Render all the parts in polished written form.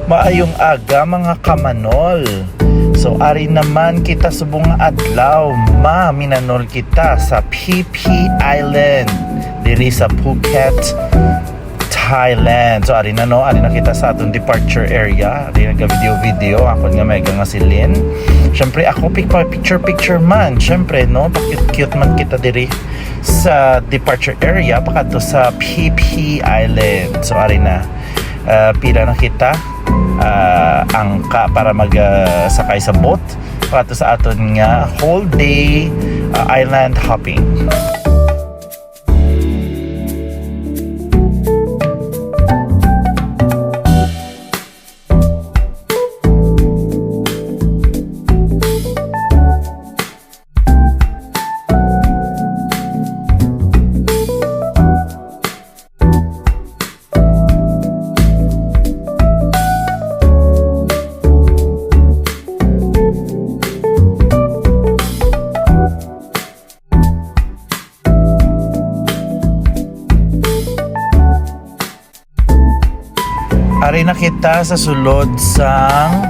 Maayong aga mga kamanol. So ari naman kita subong adlaw minanol kita sa PP Island diri sa Phuket, Thailand. So ari na kita sa atong departure area. Ari nagka-video ako nga mega nga si Lynn. Syempre ako picture man. Syempre cute man kita diri sa departure area pakadto sa PP Island. So ari na pila na kita angka para sakay sa boat pakadto sa aton nga whole day island hopping. Ari na kita sa sulod sang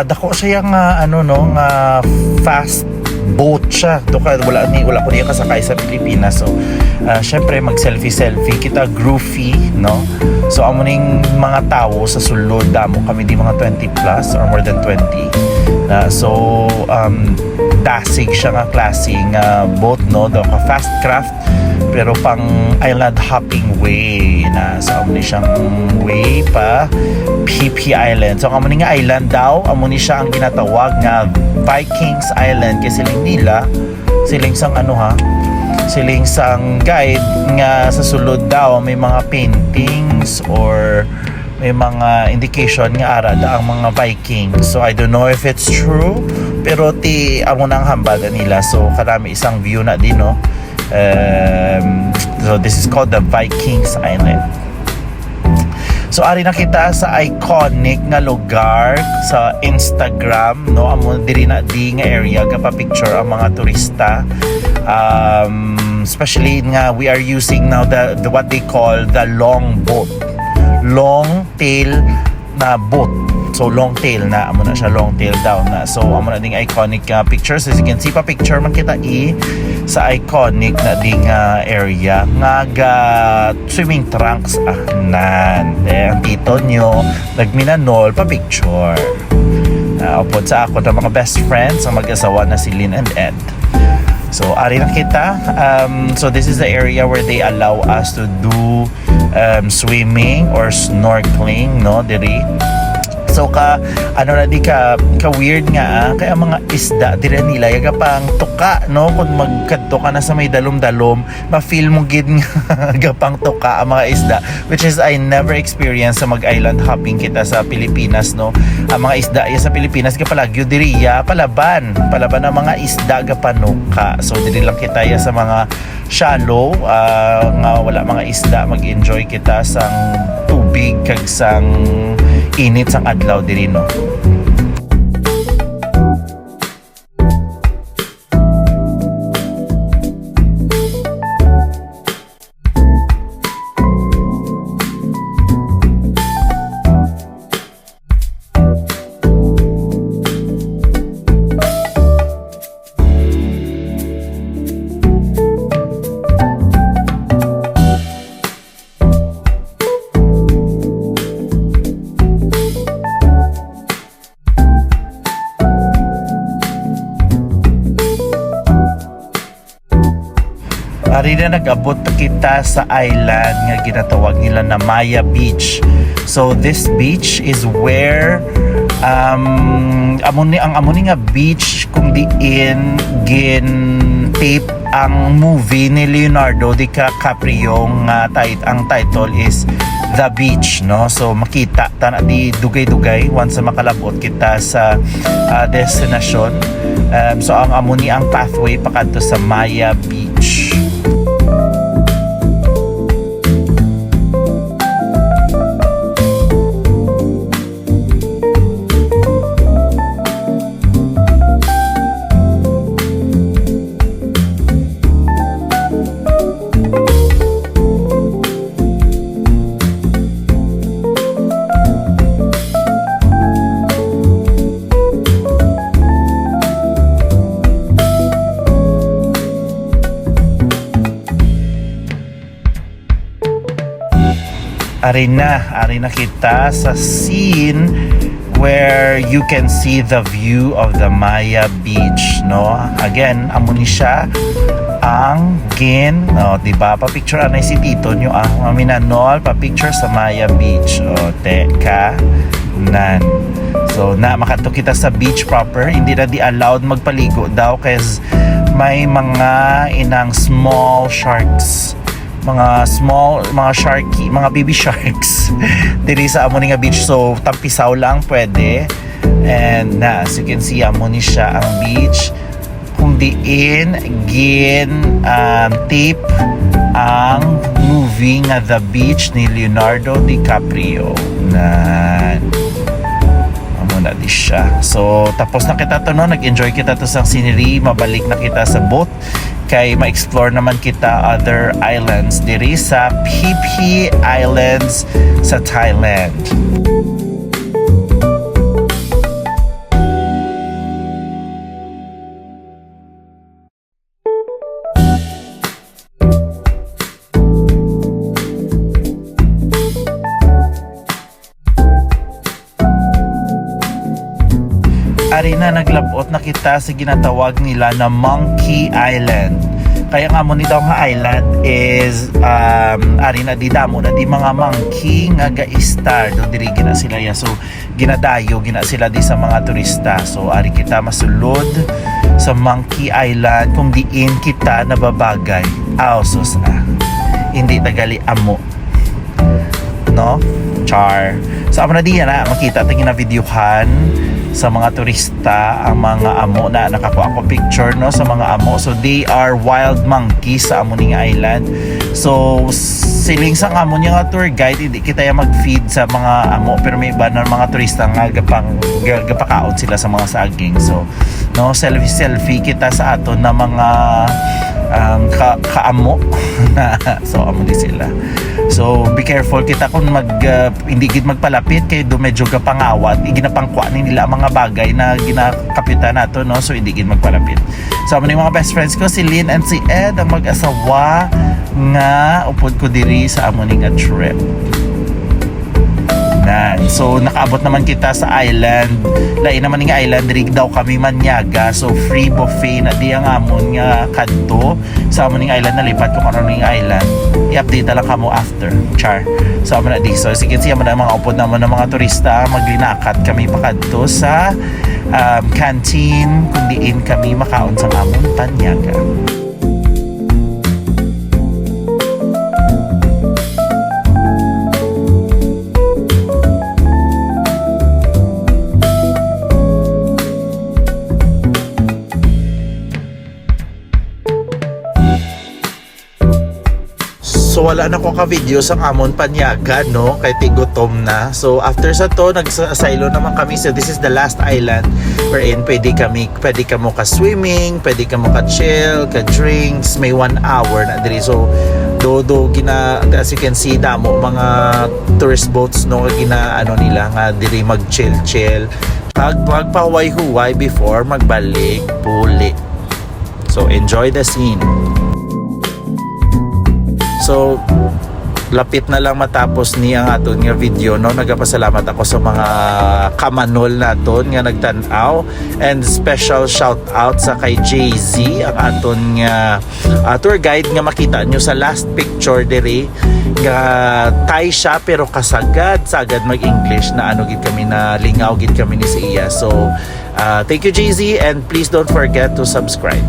dako siya nga nga fast boat siya. Wala ko niya kasakay sa Pilipinas. So syempre mag selfie kita groovy, no? So amo ning mga tao sa sulod damo kami di mga 20 plus or more than 20. So dasig siya nga klase nga boat, no? Daw ka fast craft pero pang island hopping way na. So amo ni siyang way pa PP Island. So amo ni nga island daw, amo ni siya ang ginatawag nga Vikings Island kasi siling sang siling sang guide nga sa sulod daw may mga paintings or may mga indication nga ara ang mga Vikings. So I don't know if it's true pero amo nang hambada nila. So karami isang view na din, no? So this is called the Vikings Island. So ari na kita sa iconic nga lugar sa Instagram, no? Amo diri na di nga area ka pa picture ang mga turista. Especially nga we are using now the what they call the long boat. Long tail na boat. So long tail na, amo na siya long tail daw na. So amo na ding iconic pictures. As you can see pa picture man kita sa iconic na ding area nga swimming trunks nan. Ang tito nyo nagminanol pa picture. Upod sa ako ng mga best friends ang mag-asawa na si Lynn and Ed. So ari na kita. So this is the area where they allow us to do swimming or snorkeling, no, diri. So na di ka weird nga kaya mga isda dire nila yaga pang tuka, no? Kung magkadto ka na sa may dalom-dalom ma-feel mo gid nga gapang tuka ang mga isda, which is I never experienced sa mag-island hopping kita sa Pilipinas, no? Ang mga isda sa Pilipinas kapalagyo diri palaban ang mga isda gapanuka. So diri lang kita sa mga shallow nga wala mga isda, mag-enjoy kita sang tubig kag sang init sang adlaw diri, no? Ari na nag-abot kita sa island nga ginatawag nila na Maya Beach. So this beach is where amo ni nga beach kung diin tape ang movie ni Leonardo DiCaprio nga ang title is The Beach, no? So makita ta na di dugay-dugay once makalabot kita sa destination. So ang amo ni ang pathway pakadto sa Maya Beach. Ari na kita sa scene where you can see the view of the Maya Beach, no? Again, amo ni siya ang no, diba? Pa-picture anay si Tito nyo maminanol, pa-picture sa Maya Beach. Teka nan. So, makato kita sa beach proper. Hindi na di allowed magpaligo daw kasi may mga inang small sharks, mga sharky, mga baby sharks diri sa amo ni nga beach. So tampisaw lang pwede. And as you can see, amo ni siya ang beach kung diin tape ang movie nga The Beach ni Leonardo DiCaprio na na di siya. So tapos na kita to, no, nag-enjoy kita to sa scenery, mabalik na kita sa boat kay ma-explore naman kita other islands diri sa Phi Phi Islands sa Thailand. Ari na naglabot na kita sa ginatawag nila na Monkey Island. Kaya nga mo ni daw nga island is ari na di damo na di mga monkey nga gaistar do diri gina sila ya. So ginadayo gina sila di sa mga turista. So ari kita masulod sa Monkey Island kung diin kita nababagay. Sus hindi tagali amo, no? Char. So amo na di na makita tingin na videohan sa mga turista ang mga amo na nakakuha ko picture, no, sa mga amo. So they are wild monkeys sa amo ning island. So siling sa amo niya nga tour guide, hindi kita ya mag-feed sa mga amo, pero may iba na mga turista nga gapakaon sila sa mga saging. So no, selfie kita sa aton na mga kaamo. So amo di sila. So be careful kita kung hindi gid magpalapit kay do medyo gapangawat, iginapangkuan nila ang mga bagay na ginakapitan nato, no. So hindi gid magpalapit. So amo ni mga best friends ko si Lynn and si Ed, ang mag-asawa nga upod ko diri sa amo ning trip. So nakaabot naman kita sa island. Lain naman ng island diri daw kami manyaga. So free buffet na di ang amon nga kadto sa amon ning island. Nalipat ko karon ning island. I-update lang kamo after. Char. So amo na di. So sige siya man mga upod naman ng mga turista, maglinakat kami pakadto sa canteen kung diin kami makaon sa amon panyaga. So wala na ko ka-video sa amon panyaga, no, kay tigutom na. So after sa to nag-asilo naman kami. So this is the last island wherein pwede ka mo ka-swimming, pwede ka mo ka-chill, ka-drinks. May 1 hour na diri. So as you can see, damo mga tourist boats, no, nila nga diri mag-chill. Magpahuway-huway before magbalik puli. So enjoy the scene. So lapit na lang matapos ni ang aton nga video, no. Nagapasalamat ako sa mga kamanol naton nga nagtan-aw, and special shout out sa kay JZ, ang aton nga tour guide nga makita nyo sa last picture diri nga Thai siya pero sagad mag-English na gid kami na lingaw gid kami ni siya. So thank you JZ, and please don't forget to subscribe.